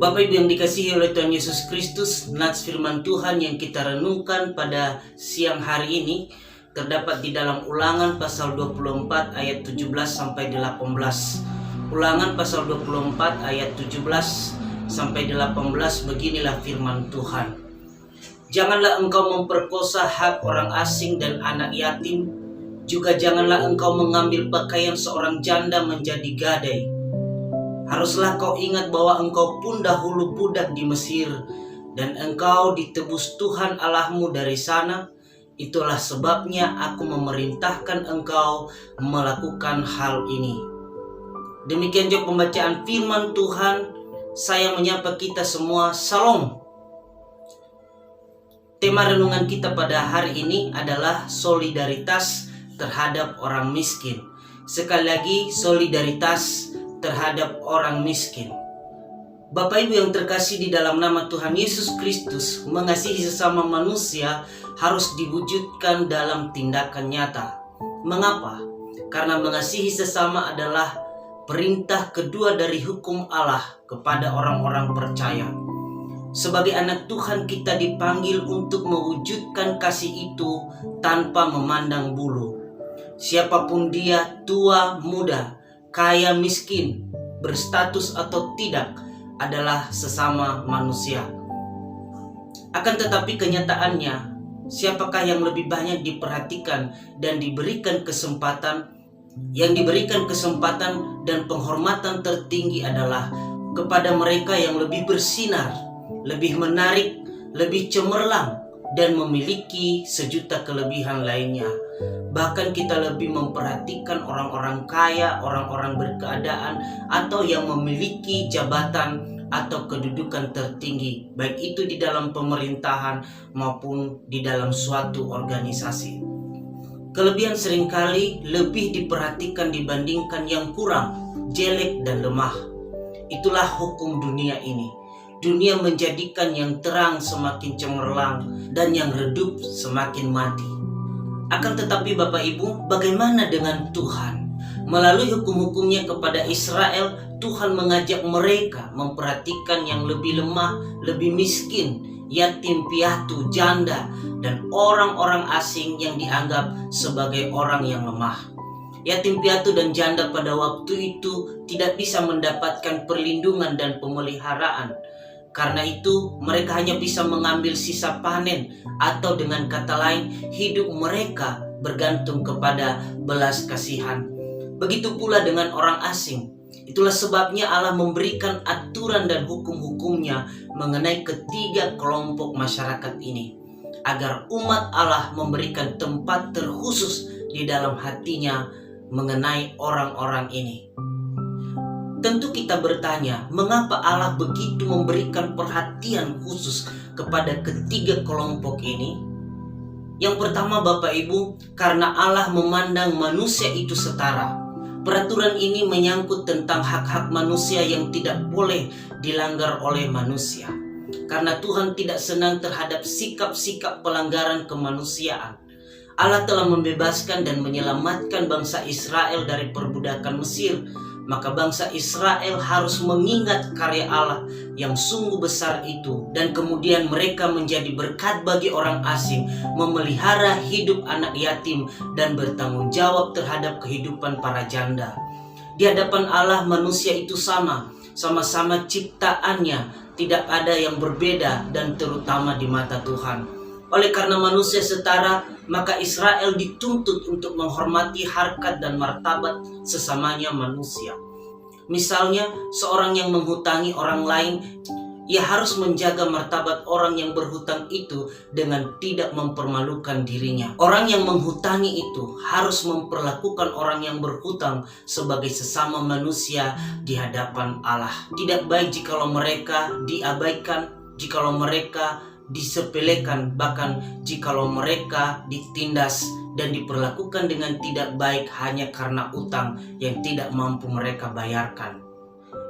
Bapak Ibu yang dikasihi oleh Tuhan Yesus Kristus, nats firman Tuhan yang kita renungkan pada siang hari ini terdapat di dalam Ulangan pasal 24 ayat 17 sampai 18. Ulangan pasal 24 ayat 17 sampai 18, beginilah firman Tuhan. Janganlah engkau memperkosa hak orang asing dan anak yatim, juga janganlah engkau mengambil pakaian seorang janda menjadi gadai. Haruslah kau ingat bahwa engkau pun dahulu budak di Mesir, dan engkau ditebus Tuhan Allahmu dari sana. Itulah sebabnya aku memerintahkan engkau melakukan hal ini. Demikian juga pembacaan firman Tuhan. Saya menyapa kita semua, Salam. Tema renungan kita pada hari ini adalah solidaritas terhadap orang miskin. Sekali lagi, solidaritas terhadap orang miskin. Bapak Ibu yang terkasih di dalam nama Tuhan Yesus Kristus, mengasihi sesama manusia harus diwujudkan dalam tindakan nyata. Mengapa? Karena mengasihi sesama adalah perintah kedua dari hukum Allah kepada orang-orang percaya. Sebagai anak Tuhan, kita dipanggil untuk mewujudkan kasih itu tanpa memandang bulu. Siapapun dia, tua, muda, kaya, miskin, berstatus atau tidak, adalah sesama manusia. Akan tetapi kenyataannya, siapakah yang lebih banyak diperhatikan dan diberikan kesempatan? Yang diberikan kesempatan dan penghormatan tertinggi adalah kepada mereka yang lebih bersinar, lebih menarik, lebih cemerlang, dan memiliki sejuta kelebihan lainnya. Bahkan kita lebih memperhatikan orang-orang kaya, orang-orang berkeadaan, atau yang memiliki jabatan atau kedudukan tertinggi, baik itu di dalam pemerintahan maupun di dalam suatu organisasi. Kelebihan seringkali lebih diperhatikan dibandingkan yang kurang, jelek, dan lemah. Itulah hukum dunia ini. Dunia menjadikan yang terang semakin cemerlang dan yang redup semakin mati. Akan tetapi Bapak Ibu, bagaimana dengan Tuhan? Melalui hukum-hukumnya kepada Israel, Tuhan mengajak mereka memperhatikan yang lebih lemah, lebih miskin, yatim piatu, janda, dan orang-orang asing yang dianggap sebagai orang yang lemah. Yatim piatu dan janda pada waktu itu tidak bisa mendapatkan perlindungan dan pemeliharaan. Karena itu mereka hanya bisa mengambil sisa panen, atau dengan kata lain, hidup mereka bergantung kepada belas kasihan. Begitu pula dengan orang asing. Itulah sebabnya Allah memberikan aturan dan hukum-hukumnya mengenai ketiga kelompok masyarakat ini, agar umat Allah memberikan tempat terkhusus di dalam hatinya mengenai orang-orang ini. Tentu kita bertanya, mengapa Allah begitu memberikan perhatian khusus kepada ketiga kelompok ini? Yang pertama Bapak Ibu, karena Allah memandang manusia itu setara. Peraturan ini menyangkut tentang hak-hak manusia yang tidak boleh dilanggar oleh manusia. Karena Tuhan tidak senang terhadap sikap-sikap pelanggaran kemanusiaan. Allah telah membebaskan dan menyelamatkan bangsa Israel dari perbudakan Mesir. Maka bangsa Israel harus mengingat karya Allah yang sungguh besar itu, dan kemudian mereka menjadi berkat bagi orang asing, memelihara hidup anak yatim, dan bertanggung jawab terhadap kehidupan para janda. Di hadapan Allah manusia itu sama-sama ciptaannya, tidak ada yang berbeda, dan terutama di mata Tuhan. Oleh karena manusia setara, maka Israel dituntut untuk menghormati harkat dan martabat sesamanya manusia. Misalnya, seorang yang menghutangi orang lain, ia harus menjaga martabat orang yang berhutang itu dengan tidak mempermalukan dirinya. Orang yang menghutangi itu harus memperlakukan orang yang berhutang sebagai sesama manusia di hadapan Allah. Tidak baik jikalau mereka diabaikan, jikalau mereka disepelekan, bahkan jikalau mereka ditindas dan diperlakukan dengan tidak baik hanya karena utang yang tidak mampu mereka bayarkan.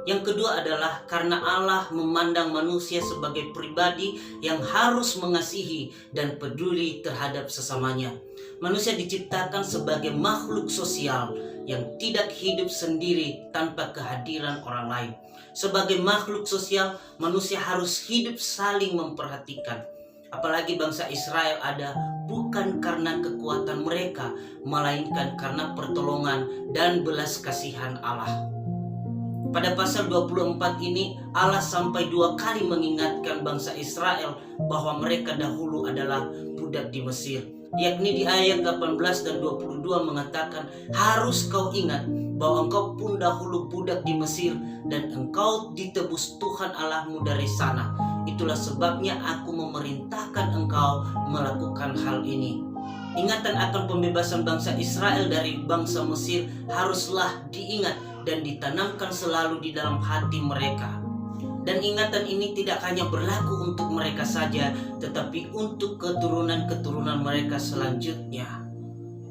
Yang kedua adalah karena Allah memandang manusia sebagai pribadi yang harus mengasihi dan peduli terhadap sesamanya. Manusia diciptakan sebagai makhluk sosial yang tidak hidup sendiri tanpa kehadiran orang lain. Sebagai makhluk sosial, manusia harus hidup saling memperhatikan. Apalagi bangsa Israel ada bukan karena kekuatan mereka, melainkan karena pertolongan dan belas kasihan Allah. Pada pasal 24 ini Allah sampai 2 kali mengingatkan bangsa Israel bahwa mereka dahulu adalah budak di Mesir. Yakni di ayat 18 dan 22 mengatakan, harus kau ingat bahwa engkau pun dahulu budak di Mesir dan engkau ditebus Tuhan Allahmu dari sana. Itulah sebabnya aku memerintahkan engkau melakukan hal ini. Ingatan akan pembebasan bangsa Israel dari bangsa Mesir haruslah diingat dan ditanamkan selalu di dalam hati mereka. Dan ingatan ini tidak hanya berlaku untuk mereka saja, tetapi untuk keturunan-keturunan mereka selanjutnya.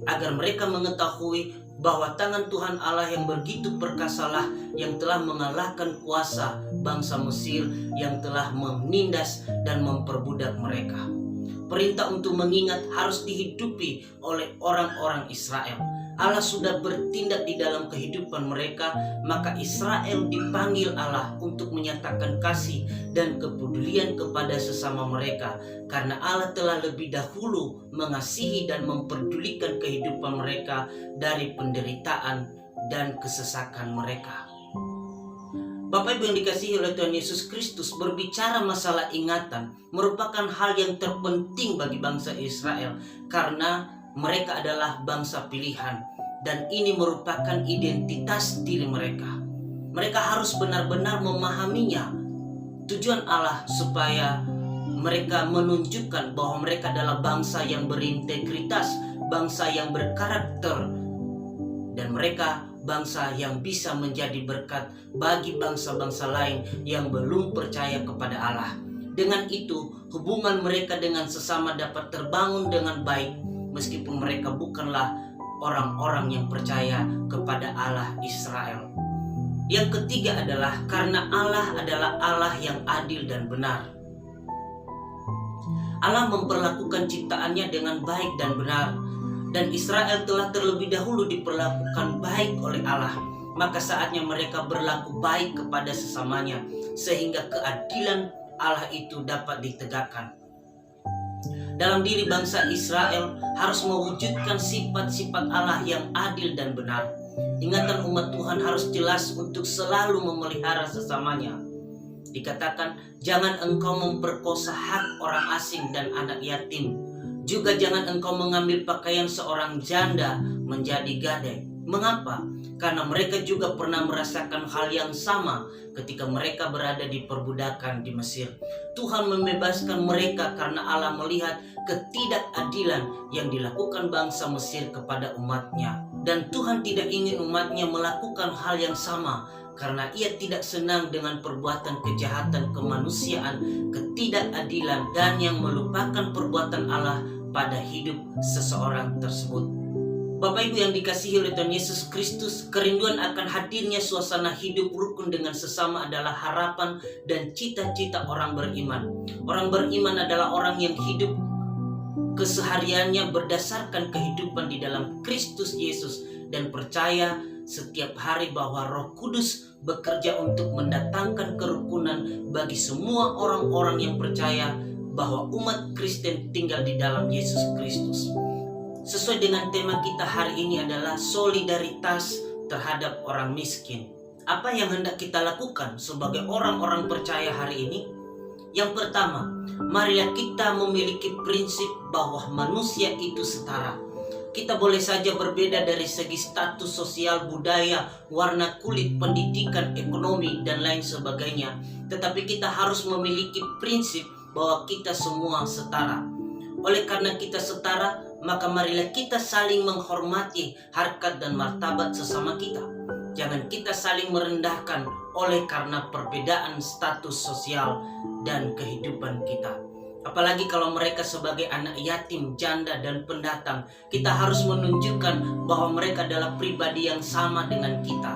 Agar mereka mengetahui bahwa tangan Tuhan Allah yang begitu perkasalah yang telah mengalahkan kuasa bangsa Mesir yang telah menindas dan memperbudak mereka. Perintah untuk mengingat harus dihidupi oleh orang-orang Israel. Allah sudah bertindak di dalam kehidupan mereka, maka Israel dipanggil Allah untuk menyatakan kasih dan kepedulian kepada sesama mereka, karena Allah telah lebih dahulu mengasihi dan memperdulikan kehidupan mereka dari penderitaan dan kesesakan mereka. Bapak Ibu yang dikasihi oleh Tuhan Yesus Kristus, berbicara masalah ingatan merupakan hal yang terpenting bagi bangsa Israel, karena mereka adalah bangsa pilihan dan ini merupakan identitas diri mereka. Mereka harus benar-benar memahaminya. Tujuan Allah supaya mereka menunjukkan bahwa mereka adalah bangsa yang berintegritas, bangsa yang berkarakter, dan mereka bangsa yang bisa menjadi berkat bagi bangsa-bangsa lain yang belum percaya kepada Allah. Dengan itu, hubungan mereka dengan sesama dapat terbangun dengan baik, meskipun mereka bukanlah orang-orang yang percaya kepada Allah Israel. Yang ketiga adalah karena Allah adalah Allah yang adil dan benar. Allah memperlakukan ciptaannya dengan baik dan benar, dan Israel telah terlebih dahulu diperlakukan baik oleh Allah. Maka saatnya mereka berlaku baik kepada sesamanya, sehingga keadilan Allah itu dapat ditegakkan. Dalam diri bangsa Israel harus mewujudkan sifat-sifat Allah yang adil dan benar. Ingatan umat Tuhan harus jelas untuk selalu memelihara sesamanya. Dikatakan, jangan engkau memperkosa hak orang asing dan anak yatim. Juga jangan engkau mengambil pakaian seorang janda menjadi gadai. Mengapa? Karena mereka juga pernah merasakan hal yang sama ketika mereka berada di perbudakan di Mesir. Tuhan membebaskan mereka karena Allah melihat ketidakadilan yang dilakukan bangsa Mesir kepada umatnya. Dan Tuhan tidak ingin umatnya melakukan hal yang sama, karena ia tidak senang dengan perbuatan kejahatan kemanusiaan, ketidakadilan, dan yang melupakan perbuatan Allah pada hidup seseorang tersebut. Bapak Ibu yang dikasihi oleh Tuhan Yesus Kristus, kerinduan akan hadirnya suasana hidup rukun dengan sesama adalah harapan dan cita-cita orang beriman. Orang beriman adalah orang yang hidup kesehariannya berdasarkan kehidupan di dalam Kristus Yesus dan percaya setiap hari bahwa Roh Kudus bekerja untuk mendatangkan kerukunan bagi semua orang-orang yang percaya bahwa umat Kristen tinggal di dalam Yesus Kristus. Sesuai dengan tema kita hari ini adalah solidaritas terhadap orang miskin. Apa yang hendak kita lakukan sebagai orang-orang percaya hari ini? Yang pertama, marilah kita memiliki prinsip bahwa manusia itu setara. Kita boleh saja berbeda dari segi status sosial, budaya, warna kulit, pendidikan, ekonomi, dan lain sebagainya. Tetapi kita harus memiliki prinsip bahwa kita semua setara. Oleh karena kita setara, maka marilah kita saling menghormati harkat dan martabat sesama kita. Jangan kita saling merendahkan oleh karena perbedaan status sosial dan kehidupan kita. Apalagi kalau mereka sebagai anak yatim, janda, dan pendatang, kita harus menunjukkan bahwa mereka adalah pribadi yang sama dengan kita.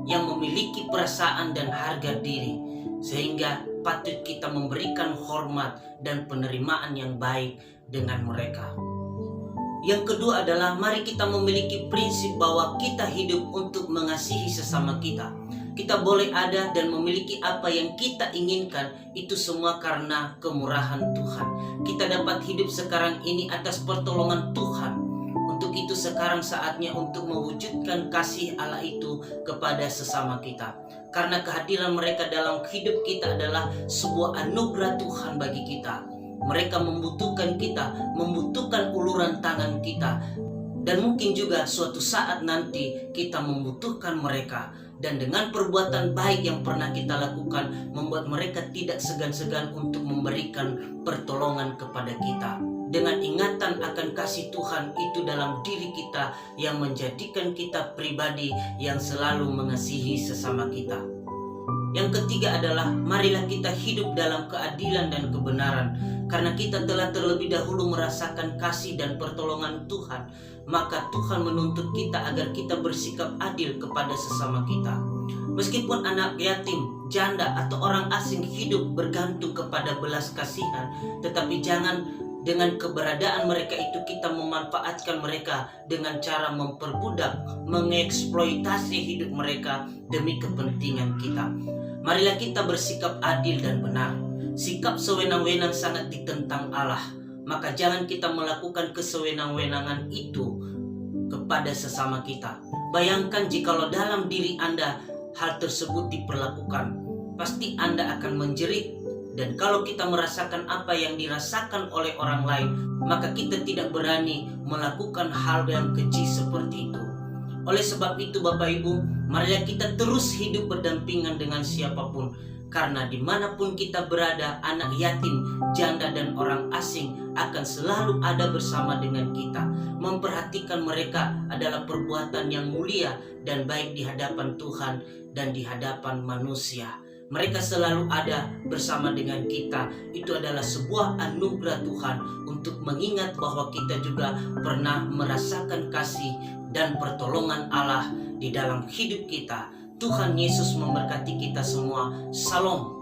yang memiliki perasaan dan harga diri, sehingga patut kita memberikan hormat dan penerimaan yang baik dengan mereka. Yang kedua adalah mari kita memiliki prinsip bahwa kita hidup untuk mengasihi sesama kita. Kita boleh ada dan memiliki apa yang kita inginkan, itu semua karena kemurahan Tuhan. Kita dapat hidup sekarang ini atas pertolongan Tuhan. Untuk itu sekarang saatnya untuk mewujudkan kasih Allah itu kepada sesama kita. Karena kehadiran mereka dalam hidup kita adalah sebuah anugerah Tuhan bagi kita. Mereka membutuhkan kita, membutuhkan uluran tangan kita. Dan mungkin juga suatu saat nanti kita membutuhkan mereka. Dan dengan perbuatan baik yang pernah kita lakukan, membuat mereka tidak segan-segan untuk memberikan pertolongan kepada kita. Dengan ingatan akan kasih Tuhan itu dalam diri kita yang menjadikan kita pribadi yang selalu mengasihi sesama kita. Yang ketiga adalah marilah kita hidup dalam keadilan dan kebenaran. Karena kita telah terlebih dahulu merasakan kasih dan pertolongan Tuhan, maka Tuhan menuntut kita agar kita bersikap adil kepada sesama kita. Meskipun anak yatim, janda atau orang asing hidup bergantung kepada belas kasihan, tetapi jangan dengan keberadaan mereka itu kita memanfaatkan mereka dengan cara memperbudak, mengeksploitasi hidup mereka demi kepentingan kita. Marilah kita bersikap adil dan benar. Sikap sewenang-wenang sangat ditentang Allah. Maka jangan kita melakukan kesewenang-wenangan itu kepada sesama kita. Bayangkan jikalau dalam diri Anda hal tersebut diperlakukan, pasti Anda akan menjerit. Dan kalau kita merasakan apa yang dirasakan oleh orang lain, maka kita tidak berani melakukan hal yang keji seperti itu. Oleh sebab itu Bapak Ibu, marilah kita terus hidup berdampingan dengan siapapun. Karena dimanapun kita berada, anak yatim, janda dan orang asing akan selalu ada bersama dengan kita. Memperhatikan mereka adalah perbuatan yang mulia dan baik di hadapan Tuhan dan di hadapan manusia. Mereka selalu ada bersama dengan kita. Itu adalah sebuah anugerah Tuhan untuk mengingat bahwa kita juga pernah merasakan kasih dan pertolongan Allah di dalam hidup kita. Tuhan Yesus memberkati kita semua. Salam.